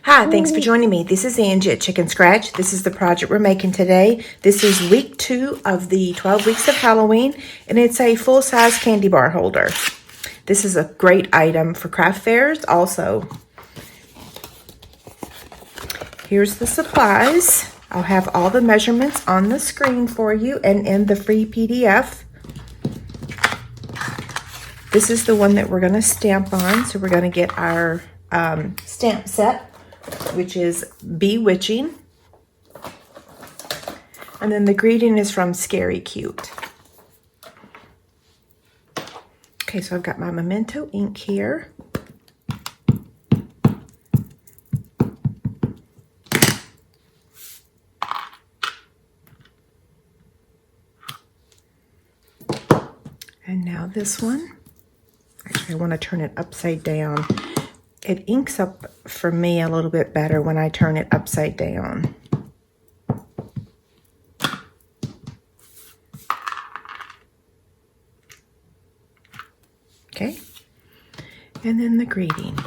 Hi, thanks for joining me. This is Angie at Chicken Scratch. This is the project we're making today. This is week 2 of the 12 weeks of Halloween, and it's a full-size candy bar holder. This is a great item for craft fairs also. Here's the supplies. I'll have all the measurements on the screen for you and in the free PDF. This is the one that we're going to stamp on, so we're going to get our stamp set, which is Bewitching. And then the greeting is from Scary Cute. Okay, so I've got my Memento ink here. And now this one. Actually, I want to turn it upside down. It inks up for me a little bit better when I turn it upside down. Okay, and then the greeting.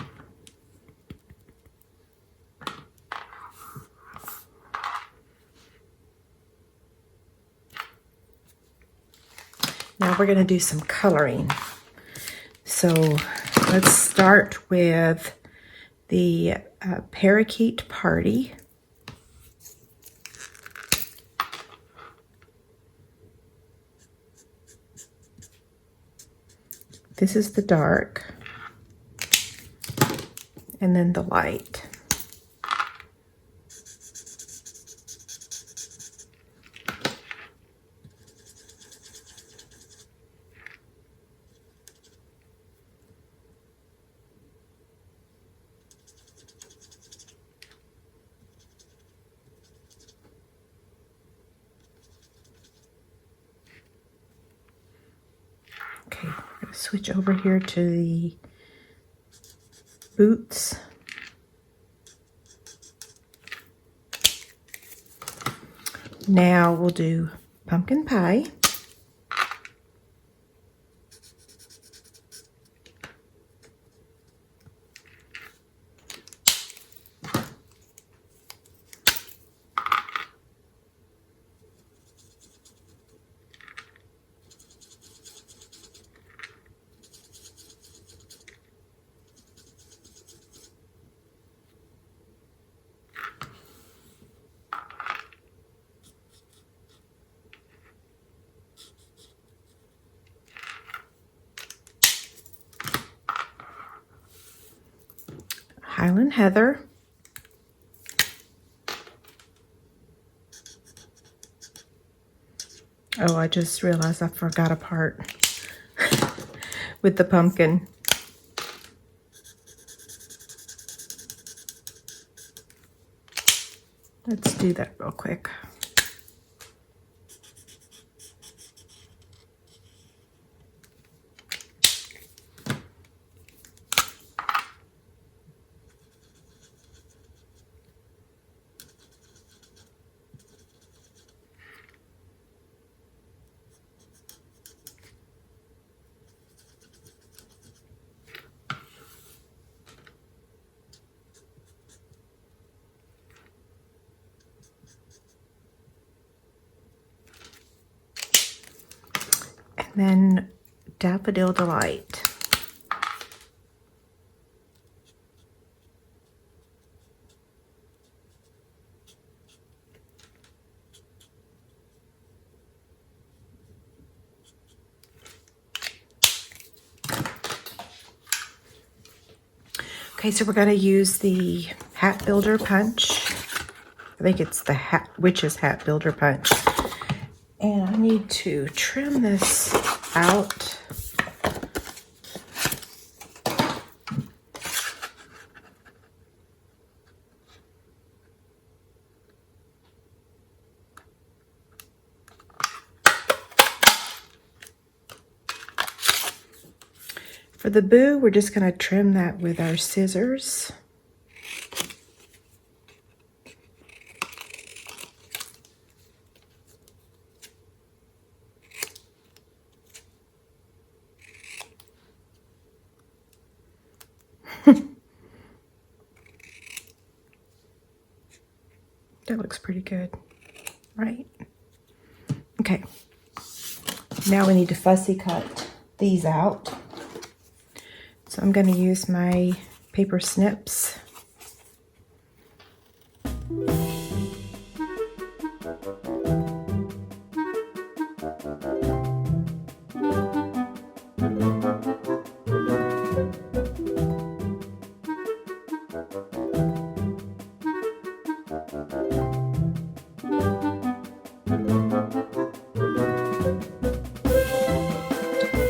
Now we're going to do some coloring. So let's start with the Parakeet Party. This is the dark, and then the light. Okay, we're going to switch over here to the boots. Now we'll do pumpkin pie. Highland Heather. Oh, I just realized I forgot a part with the pumpkin. Let's do that real quick. Then Daffodil Delight. Okay, so we're going to use the Hat Builder Punch. I think it's the Witch's Hat Builder Punch. And I need to trim this out. For the boo, we're just going to trim that with our scissors. That looks pretty good, right? Okay. Now we need to fussy cut these out. So I'm going to use my paper snips.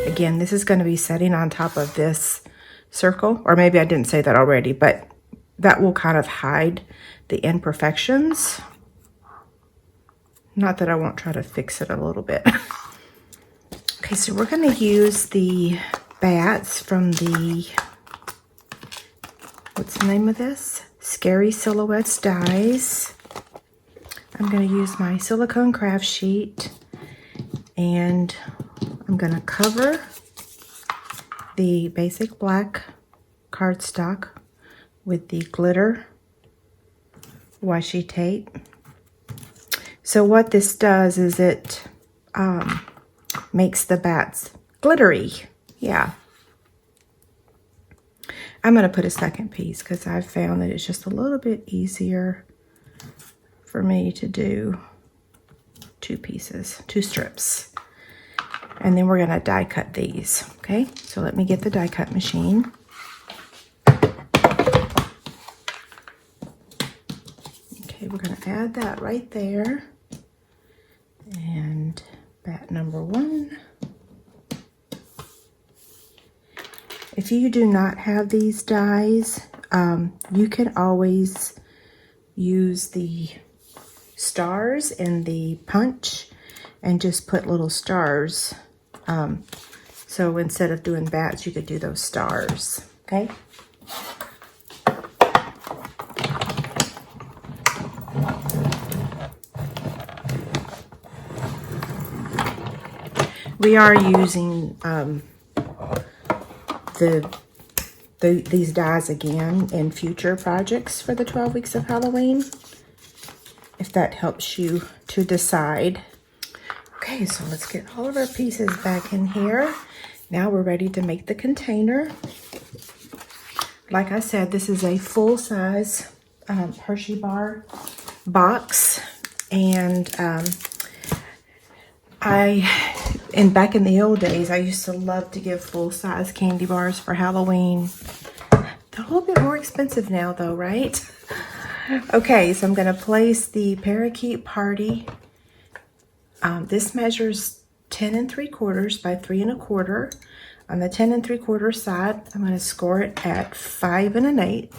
Again, this is going to be setting on top of this circle, or maybe I didn't say that already, but that will kind of hide the imperfections. Not that I won't try to fix it a little bit. Okay, so we're going to use the bats from the, what's the name of this? Scary Silhouettes dies. I'm going to use my silicone craft sheet, and I'm going to cover the basic black cardstock with the glitter washi tape. So what this does is it makes the bats glittery. Yeah. I'm going to put a second piece because I've found that it's just a little bit easier for me to do 2 pieces, 2 strips. And then we're going to die cut these. Okay, so let me get the die cut machine. Okay, we're going to add that right there. And bat number 1. If you do not have these dies, you can always use the stars in the punch and just put little stars. So instead of doing bats, you could do those stars, okay? We are using these dies again in future projects for the 12 weeks of Halloween, if that helps you to decide. Okay, so let's get all of our pieces back in here. Now we're ready to make the container. Like I said, this is a full-size Hershey bar box, and back in the old days, I used to love to give full-size candy bars for Halloween. They're a little bit more expensive now, though, right? Okay, so I'm going to place the Parakeet Party. This measures 10 3/4 by 3 1/4. On the 10 3/4 side, I'm going to score it at 5 1/8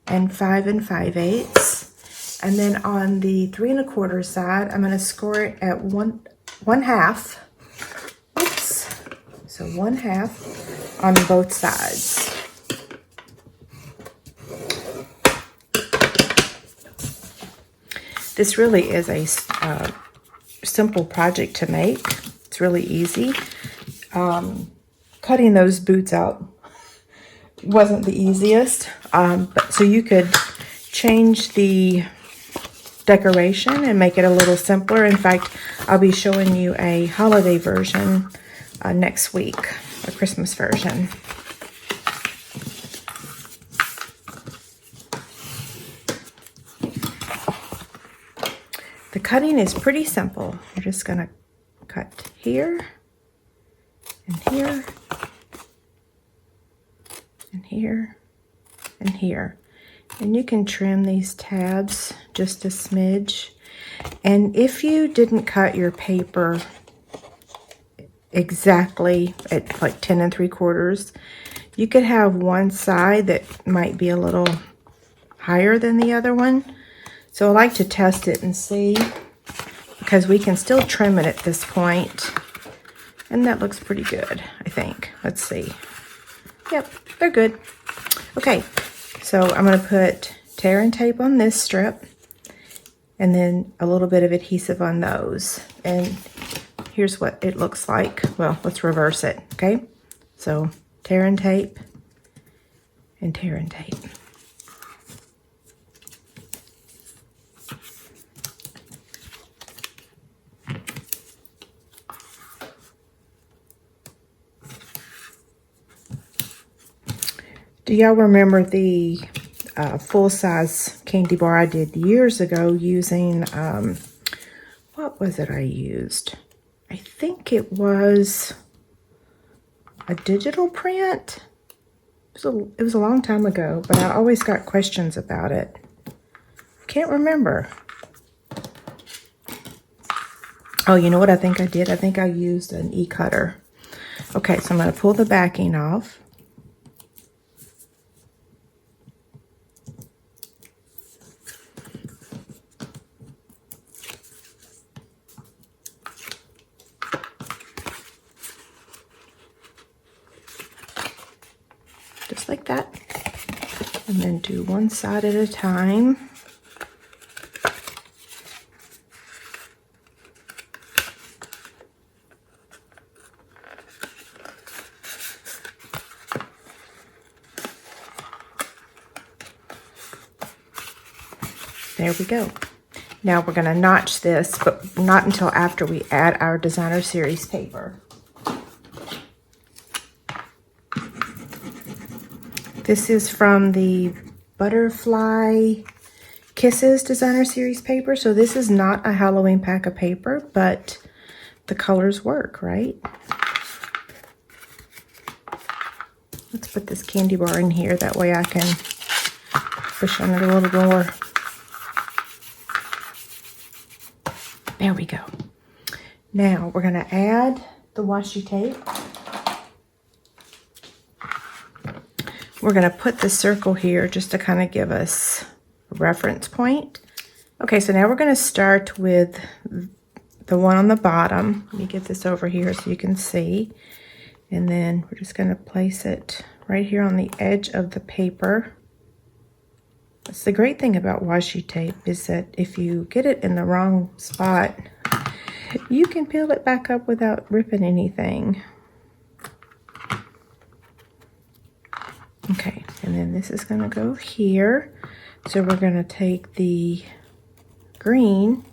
and 5 5/8. And then on the 3 1/4 side, I'm going to score it at 1/2. Oops. So 1/2 on both sides. This really is a simple project to make. It's really easy. Cutting those boots out wasn't the easiest, so you could change the decoration and make it a little simpler. In fact, I'll be showing you a holiday version next week, a Christmas version. The cutting is pretty simple. You're just going to cut here and here and here and here. And you can trim these tabs just a smidge. And if you didn't cut your paper exactly at like 10 3/4, you could have one side that might be a little higher than the other one. So I like to test it and see, because we can still trim it at this point. And that looks pretty good, I think. Let's see. Yep, they're good. Okay, so I'm going to put tear and tape on this strip, and then a little bit of adhesive on those. And here's what it looks like. Well, let's reverse it, okay? So tear and tape and tear and tape. Do y'all remember the full-size candy bar I did years ago using, what was it I used? I think it was a digital print. It was a long time ago, but I always got questions about it. Can't remember. Oh, you know what I think I did? I think I used an e-cutter. Okay, so I'm going to pull the backing off. Just like that. And then do one side at a time. There we go. Now we're going to notch this, but not until after we add our Designer Series paper. This is from the Butterfly Kisses Designer Series paper. So this is not a Halloween pack of paper, but the colors work, right? Let's put this candy bar in here. That way I can push on it a little more. There we go. Now we're going to add the washi tape. We're going to put the circle here just to kind of give us a reference point. Okay, so now we're going to start with the one on the bottom. Let me get this over here so you can see. And then we're just going to place it right here on the edge of the paper. That's the great thing about washi tape, is that if you get it in the wrong spot, you can peel it back up without ripping anything. Okay, and then this is going to go here. So we're going to take the green.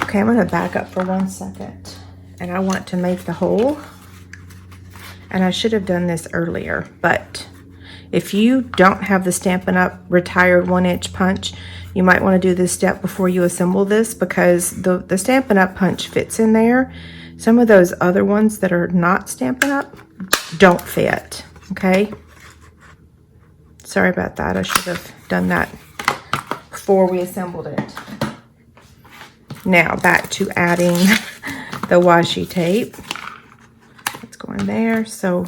Okay, I'm going to back up for 1 second. And I want to make the hole. And I should have done this earlier, but if you don't have the Stampin' Up! Retired 1-inch punch, you might want to do this step before you assemble this, because the Stampin' Up! Punch fits in there. Some of those other ones that are not Stampin' Up! Don't fit, okay? Sorry about that. I should have done that before we assembled it. Now back to adding the washi tape. Let's go in there. So,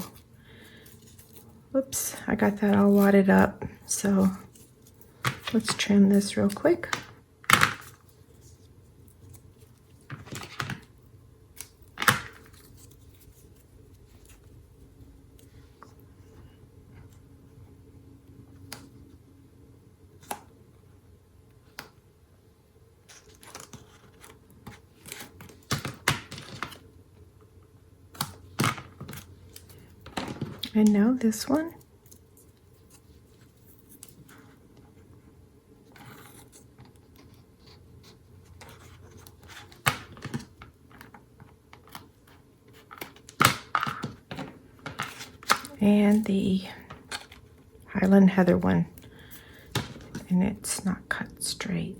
whoops, I got that all wadded up. So let's trim this real quick. And now this one. And the Highland Heather one. And it's not cut straight.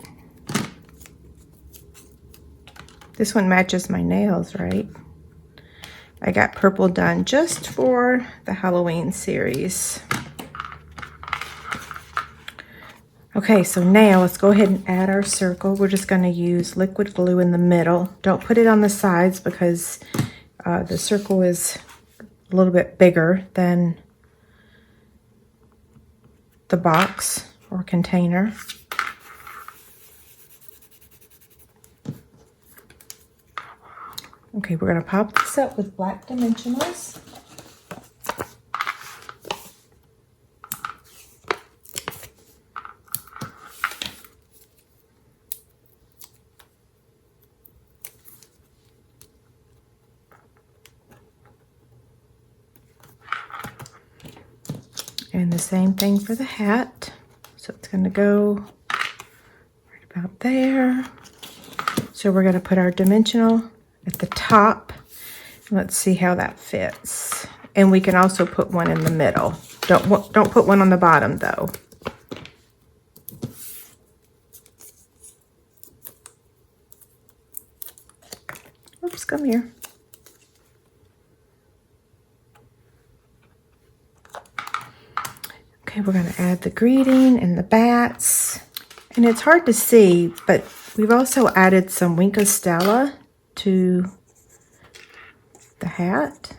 This one matches my nails, right? I got purple done just for the Halloween series. Okay, so now let's go ahead and add our circle. We're just going to use liquid glue in the middle. Don't put it on the sides because the circle is a little bit bigger than the box or container. Okay, we're going to pop this up with black dimensionals. And the same thing for the hat. So it's going to go right about there. So we're going to put our dimensional at the top. Let's see how that fits. And we can also put one in the middle. Don't put one on the bottom though. Oops, come here. Okay, we're going to add the greeting and the bats. And it's hard to see, but we've also added some Wink of Stella to the hat.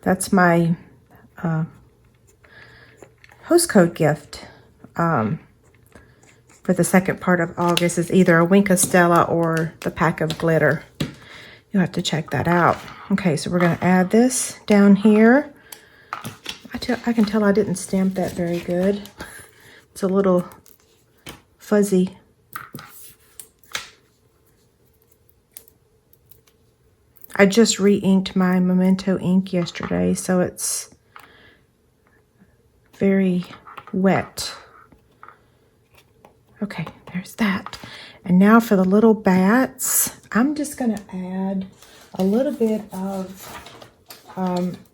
That's my host code gift for the second part of August. Is either a Wink of Stella or the pack of glitter. You'll have to check that out. Okay, so we're going to add this down here. I can tell I didn't stamp that very good. It's a little fuzzy. I just re-inked my Memento ink yesterday, so it's very wet. Okay, there's that. And now for the little bats, I'm just going to add a little bit of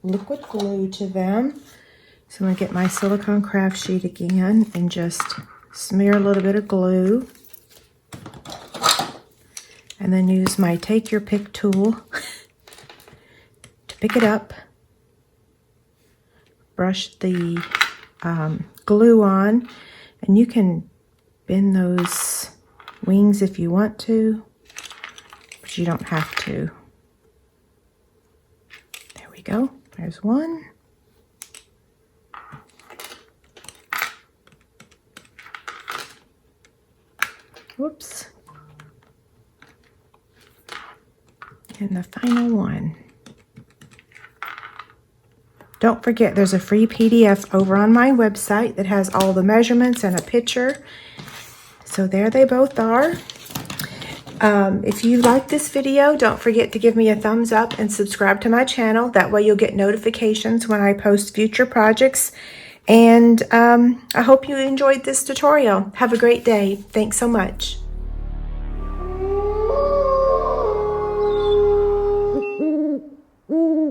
liquid glue to them. So I'm going to get my silicone craft sheet again and just smear a little bit of glue. And then use my Take Your Pick tool to pick it up. Brush the glue on. And you can bend those wings if you want to, but you don't have to. There we go. There's one. Whoops. And the final one. Don't forget, there's a free PDF over on my website that has all the measurements and a picture. So there they both are. If you like this video, don't forget to give me a thumbs up and subscribe to my channel. That way you'll get notifications when I post future projects. And I hope you enjoyed this tutorial. Have a great day. Thanks so much.